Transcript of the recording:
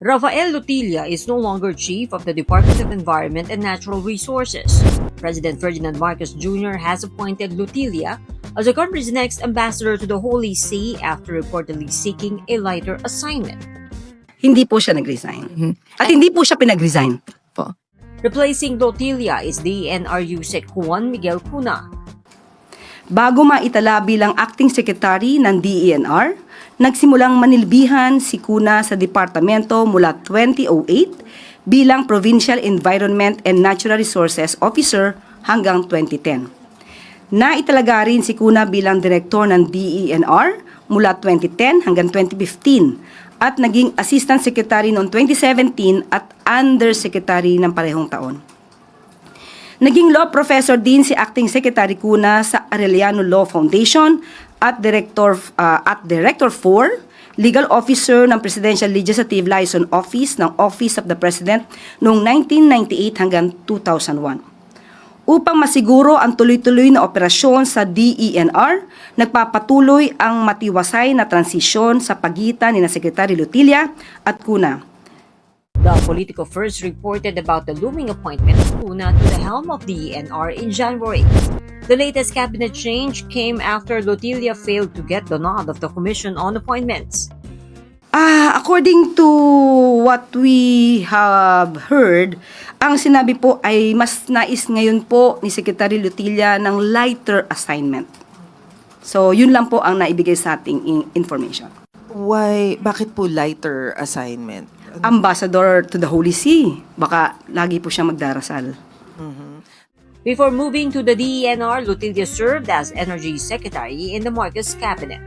Rafael Lutilla is no longer chief of the Department of Environment and Natural Resources. President Ferdinand Marcos Jr. has appointed Lutilla as the country's next ambassador to the Holy See after reportedly seeking a lighter assignment. Hindi po siya nag-resign. At hindi po siya pinag-resign. Replacing Lutilla is DENR Yusek Juan Miguel Cuna. Bago maitala bilang acting secretary ng DENR, nagsimulang manilbihan si Cuna sa departamento mula 2008 bilang Provincial Environment and Natural Resources Officer hanggang 2010. Naitalaga rin si Cuna bilang direktor ng DENR mula 2010 hanggang 2015 at naging Assistant Secretary noong 2017 at Undersecretary ng parehong taon. Naging law professor din si Acting Secretary Cuna sa Arellano Law Foundation at Director 4, Legal Officer ng Presidential Legislative Liaison Office ng Office of the President noong 1998 hanggang 2001. Upang masiguro ang tuloy-tuloy na operasyon sa DENR, nagpapatuloy ang matiwasay na transisyon sa pagitan ni Secretary Lutilla at Cuna. The Politico first reported about the looming appointment of Cuna to the helm of DENR in January. The latest cabinet change came after Lutilla failed to get the nod of the Commission on Appointments. According to what we have heard, ang sinabi po ay mas nais ngayon po ni Secretary Lutilla ng lighter assignment. So, yun lang po ang naibigay sa ating information. Why? Bakit po lighter assignment? Ambassador to the Holy See. Baka lagi po siya magdarasal. Before moving to the DENR, Lutilla served as Energy Secretary in the Marcos cabinet.